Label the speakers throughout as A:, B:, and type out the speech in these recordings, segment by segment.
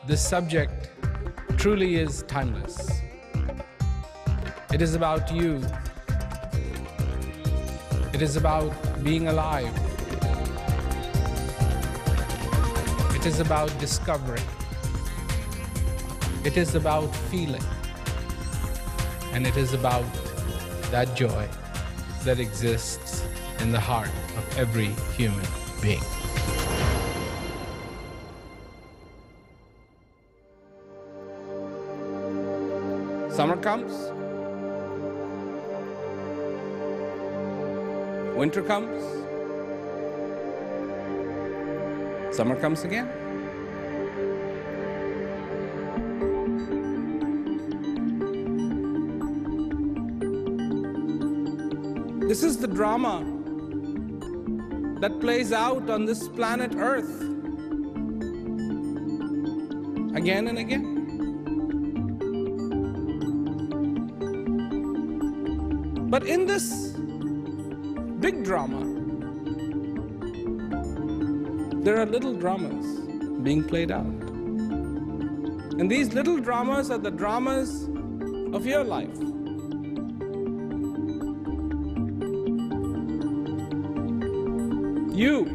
A: this subject truly is timeless. It is about you. It is about being alive. It is about discovering. It is about feeling. And it is about that joy that exists in the heart of every human being. Summer comes. Winter comes. Summer comes again. This is the drama that plays out on this planet Earth again and again. But in this big drama, there are little dramas being played out. And these little dramas are the dramas of your life. You,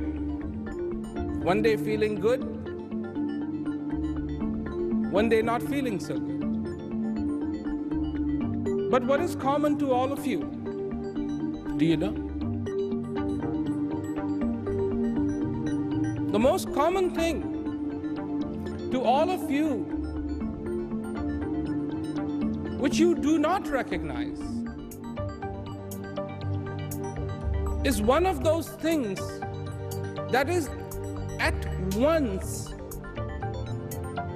A: one day feeling good, one day not feeling so good. But what is common to all of you? Do you know? The most common thing to all of you, which you do not recognize, is one of those things that is at once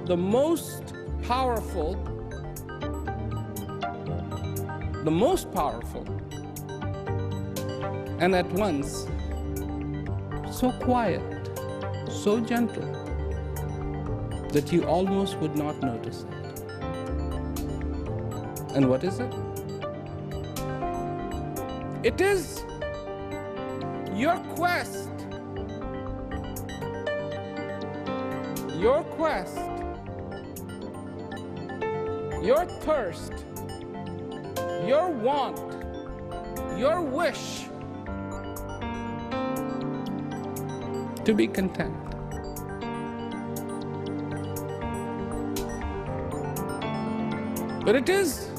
A: the most powerful, and at once so quiet, so gentle, that you almost would not notice it. And what is it? It is your quest, your thirst, your want, your wish to be content. But it is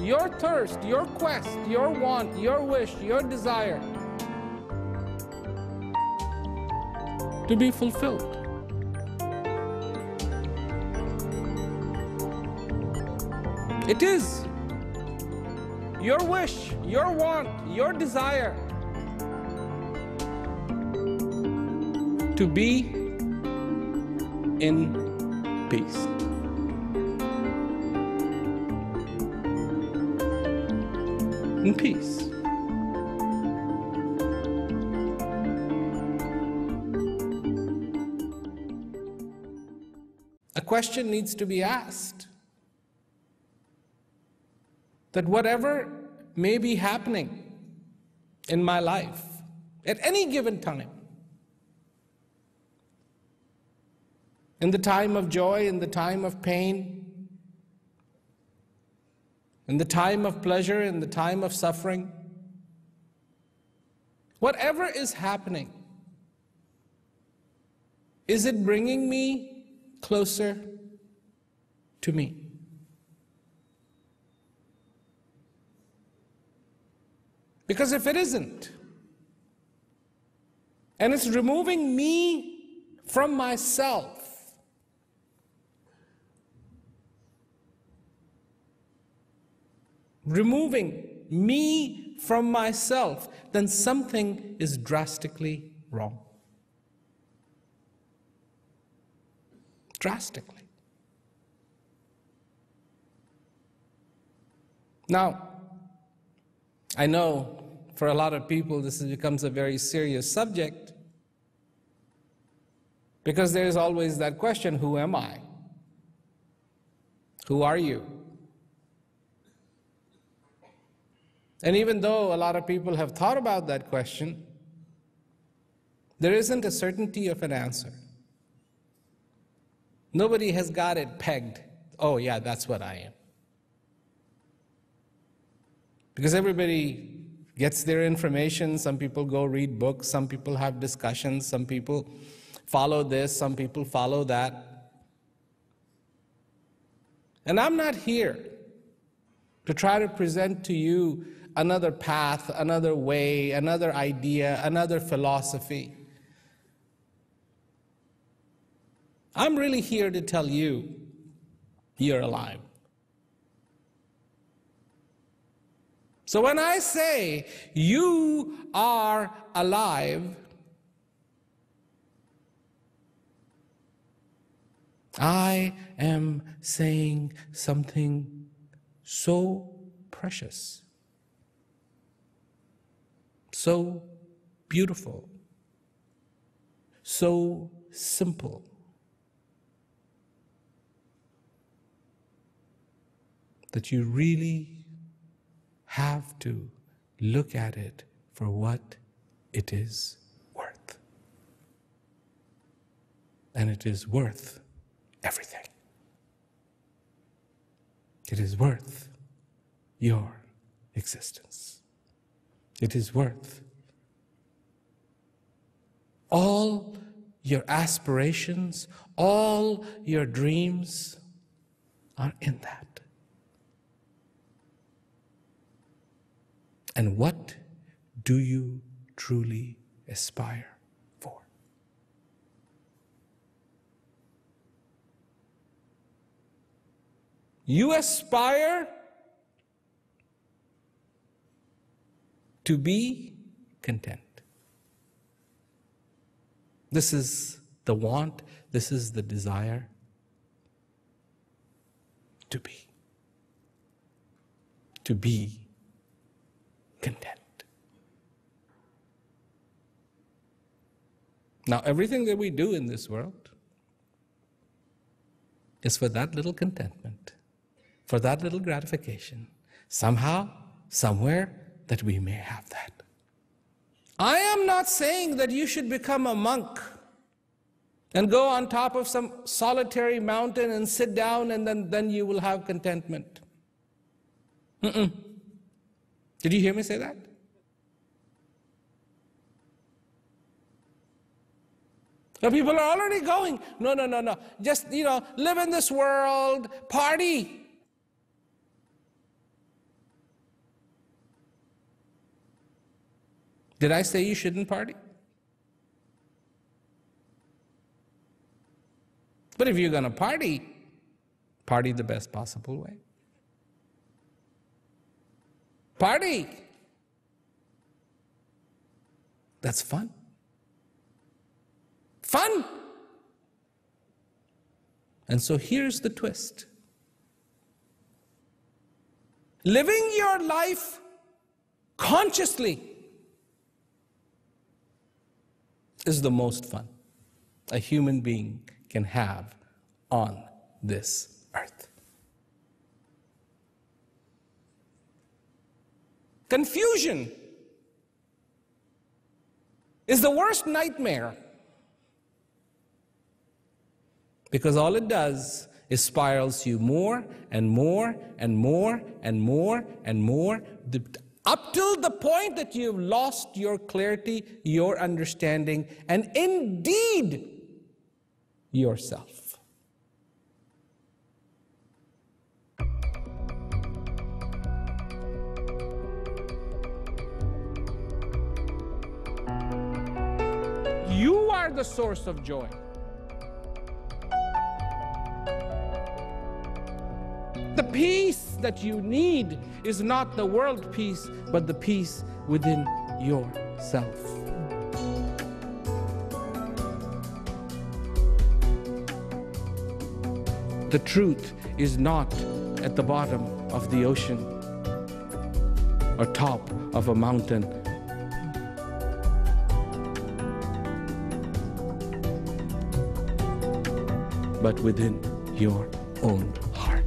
A: your thirst, your quest, your want, your wish, your desire to be fulfilled. It is your wish, your want, your desire to be in peace. In peace. A question needs to be asked that whatever may be happening in my life at any given time, in the time of joy, in the time of pain, in the time of pleasure, in the time of suffering, whatever is happening, is it bringing me closer to me? Because if it isn't, and it's removing me from myself, removing me from myself, then something is drastically wrong. Drastically. Now, I know for a lot of people this becomes a very serious subject, because there is always that question, who am I? Who are you? And even though a lot of people have thought about that question, there isn't a certainty of an answer. Nobody has got it pegged. Oh, yeah, that's what I am. Because everybody gets their information. Some people go read books. Some people have discussions. Some people follow this. Some people follow that. And I'm not here to try to present to you another path, another way, another idea, another philosophy. I'm really here to tell you, you're alive. So when I say you are alive, I am saying something so precious, so beautiful, so simple, that you really have to look at it for what it is worth. And it is worth everything. It is worth your existence. It is worth all your aspirations, all your dreams are in that. And what do you truly aspire for? You aspire to be content. This is the want, this is the desire to be. To be content. Now, everything that we do in this world is for that little contentment, for that little gratification. Somehow, somewhere, that we may have that. I am not saying that you should become a monk and go on top of some solitary mountain and sit down and then you will have contentment. Did you hear me say that? So people are already going, no. Just, live in this world, party. Did I say you shouldn't party? But if you're going to party the best possible way. Party. That's fun. Fun. And so here's the twist. Living your life consciously is the most fun a human being can have on this earth. Confusion is the worst nightmare because all it does is spirals you more and more and more and more and more up till the point that you've lost your clarity, your understanding, and indeed yourself. You are the source of joy. The peace that you need is not the world peace, but the peace within yourself. The truth is not at the bottom of the ocean or top of a mountain. But within your own heart.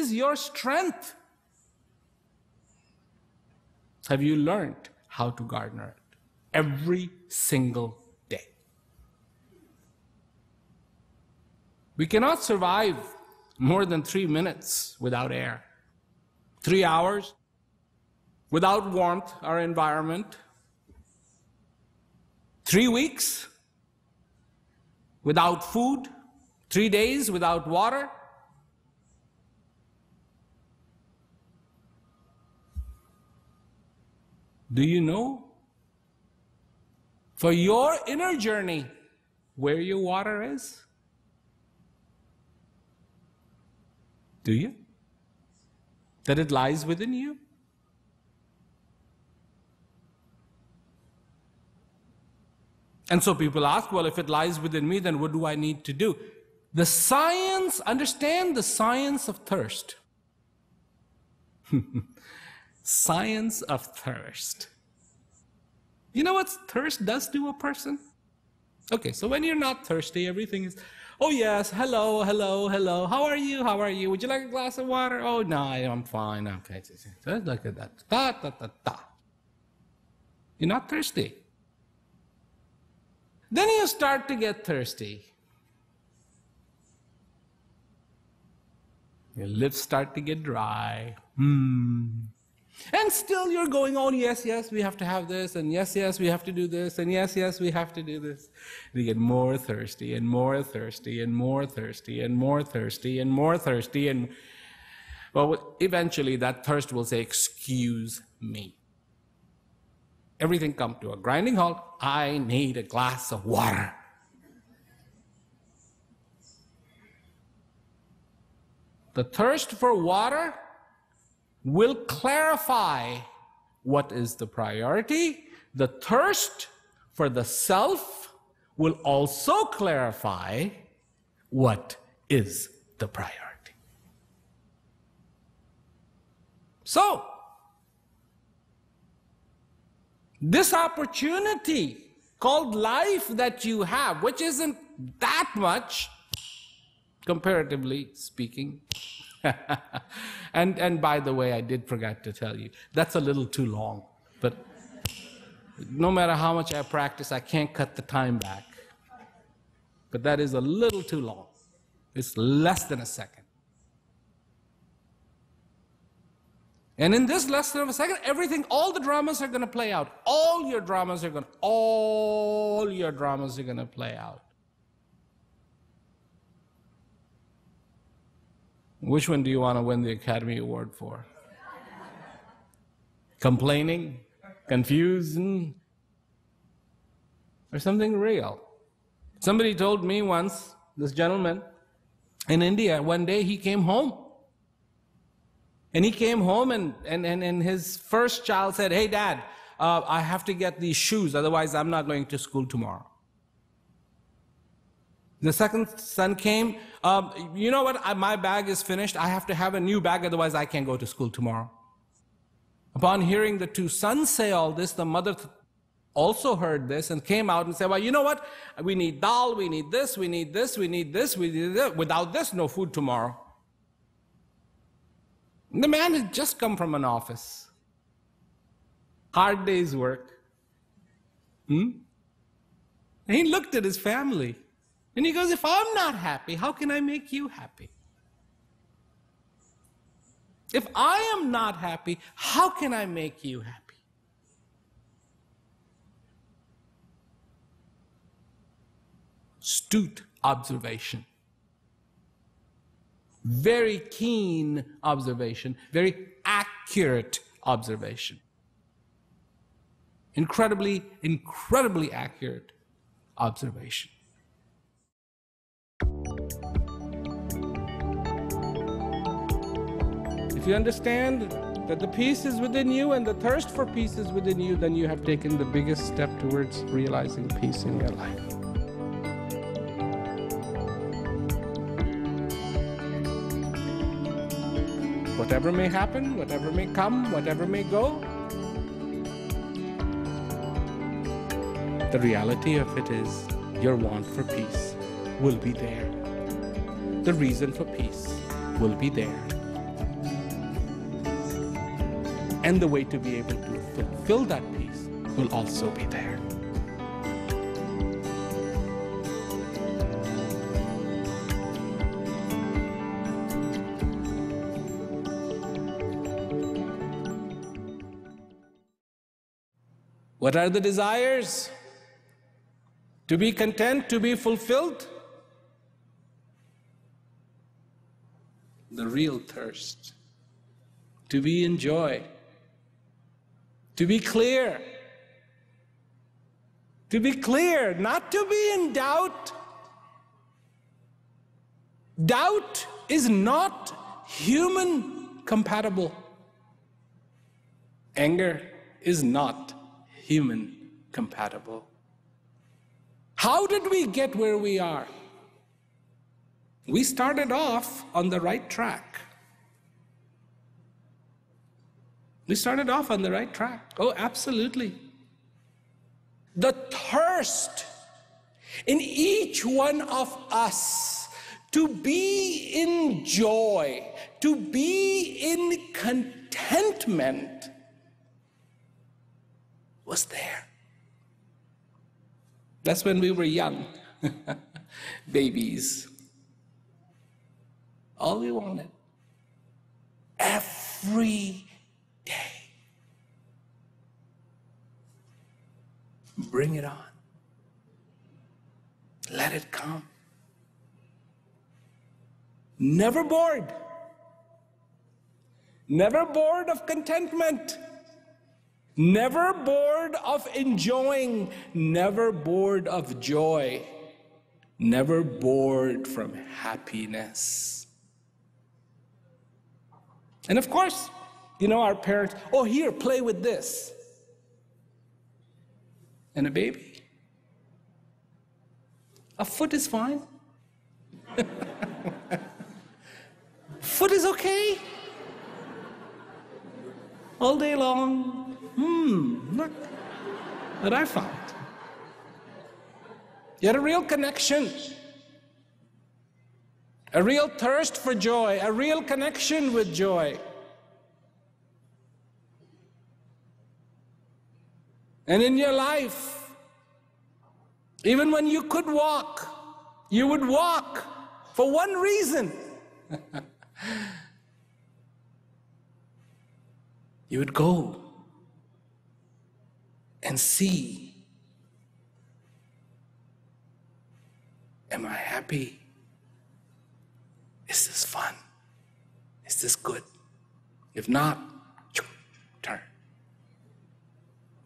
A: is your strength. Have you learned how to garner it? Every single day. We cannot survive more than 3 minutes without air. 3 hours without warmth, our environment. 3 weeks without food. 3 days without water. Do you know, for your inner journey, where your water is? Do you? That it lies within you? And so people ask, well, if it lies within me, then what do I need to do? The science, understand the science of thirst. Science of thirst. You know what thirst does to a person? Okay, so when you're not thirsty, everything is, oh yes, hello, hello, hello, how are you, how are you? Would you like a glass of water? Oh no, I'm fine, okay. Look at that, da, da, da, da. You're not thirsty. Then you start to get thirsty. Your lips start to get dry. And still you're going on, yes, yes, we have to have this, and yes, yes, we have to do this, and yes, yes, we have to do this. And you get more thirsty, and more thirsty, and more thirsty, and more thirsty, and more thirsty, and well, eventually that thirst will say, excuse me. Everything comes to a grinding halt. I need a glass of water. The thirst for water will clarify what is the priority. The thirst for the self will also clarify what is the priority. So, this opportunity called life that you have, which isn't that much, comparatively speaking. And by the way, I did forget to tell you, that's a little too long. But no matter how much I practice, I can't cut the time back. But that is a little too long. It's less than a second. And in this less than a second, everything, all the dramas are going to play out. All your dramas are going to play out. Which one do you want to win the Academy Award for? Complaining, confusing, or something real? Somebody told me once, this gentleman in India, one day he came home. And he came home and his first child said, hey dad, I have to get these shoes, otherwise I'm not going to school tomorrow. The second son came, you know what, my bag is finished, I have to have a new bag, otherwise I can't go to school tomorrow. Upon hearing the two sons say all this, the mother also heard this and came out and said, well, you know what, we need dal, we need this, we need this, we need this, we need this. Without this, no food tomorrow. And the man had just come from an office. Hard day's work. And he looked at his family. And he goes, if I'm not happy, how can I make you happy? If I am not happy, how can I make you happy? Astute observation. Very keen observation. Very accurate observation. Incredibly, incredibly accurate observation. If you understand that the peace is within you and the thirst for peace is within you, then you have taken the biggest step towards realizing peace in your life. Whatever may happen, whatever may come, whatever may go, the reality of it is your want for peace will be there. The reason for peace will be there. And the way to be able to fulfill that peace will also be there. What are the desires? To be content, to be fulfilled? The real thirst. To be in joy. To be clear. To be clear, not to be in doubt. Doubt is not human compatible. Anger is not human compatible. How did we get where we are? We started off on the right track. We started off on the right track. Oh, absolutely. The thirst in each one of us to be in joy, to be in contentment was there. That's when we were young, babies. All we wanted, every day. Bring it on. Let it come. Never bored. Never bored of contentment. Never bored of enjoying. Never bored of joy. Never bored from happiness. And of course, you know, our parents, oh, here, play with this. And a baby, a foot is fine. Foot is okay. All day long. Look what I found. You had a real connection, a real thirst for joy, a real connection with joy. And in your life, even when you could walk, you would walk for one reason. You would go and see, am I happy? Is this fun? Is this good? If not, turn.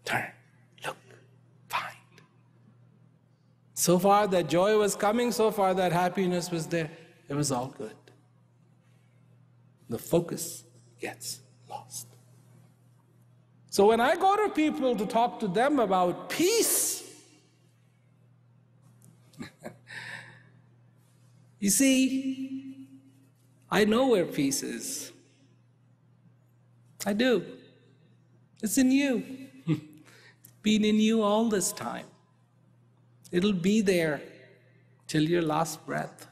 A: Turn. Look. Find. So far that joy was coming, so far that happiness was there. It was all good. The focus gets lost. So when I go to people to talk to them about peace, you see, I know where peace is. I do. It's in you. It's been in you all this time. It'll be there till your last breath.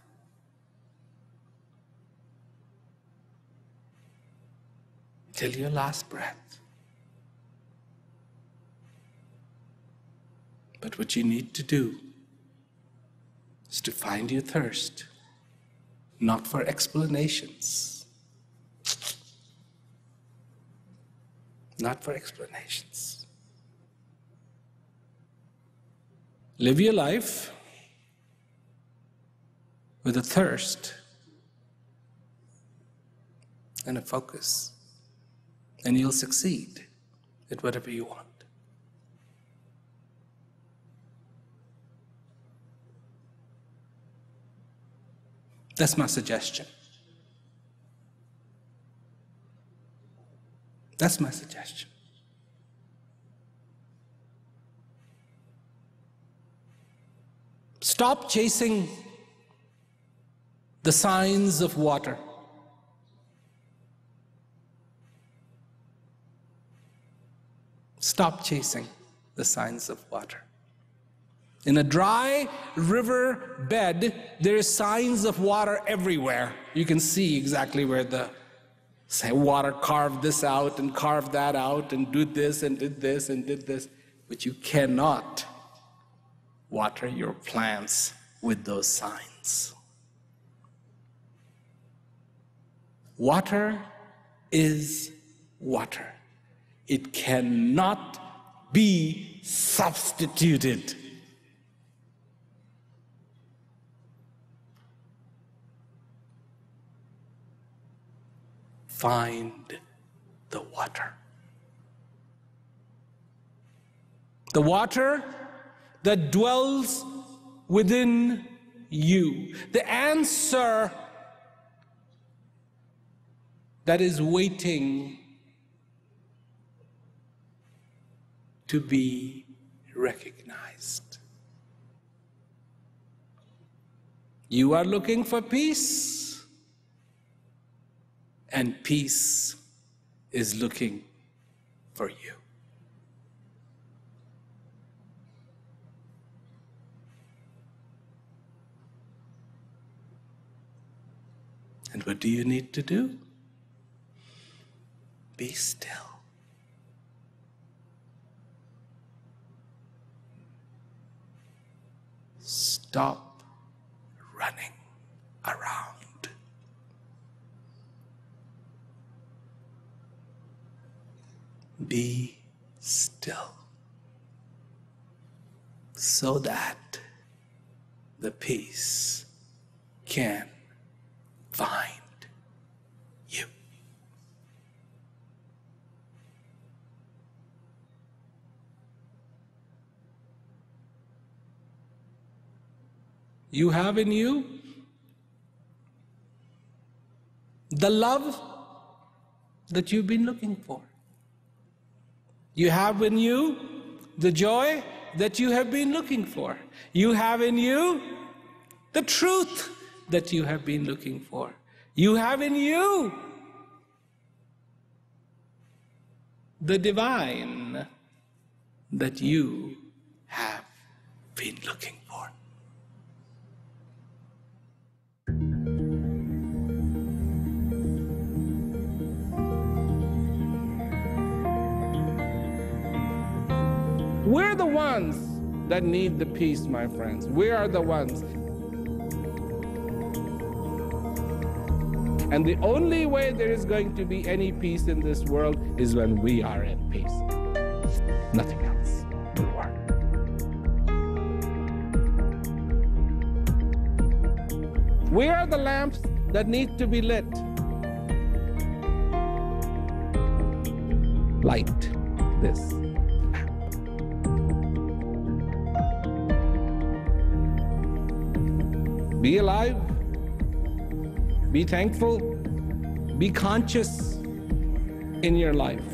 A: Till your last breath. But what you need to do is to find your thirst, not for explanations. Not for explanations. Live your life with a thirst and a focus, and you'll succeed at whatever you want. That's my suggestion. That's my suggestion. Stop chasing the signs of water. Stop chasing the signs of water. In a dry river bed, there are signs of water everywhere. You can see exactly where the say, water, carve this out and carve that out and do this and did this and did this. But you cannot water your plants with those signs. Water is water. It cannot be substituted. Find the water. The water that dwells within you. The answer that is waiting to be recognized. You are looking for peace, and peace is looking for you. And what do you need to do? Be still. Stop running around. Be still so that the peace can find you. You have in you the love that you've been looking for. You have in you the joy that you have been looking for. You have in you the truth that you have been looking for. You have in you the divine that you have been looking for. We're the ones that need the peace, my friends. We are the ones. And the only way there is going to be any peace in this world is when we are in peace. Nothing else will work. We are the lamps that need to be lit. Light this lamp. Be alive. Be thankful. Be conscious in your life.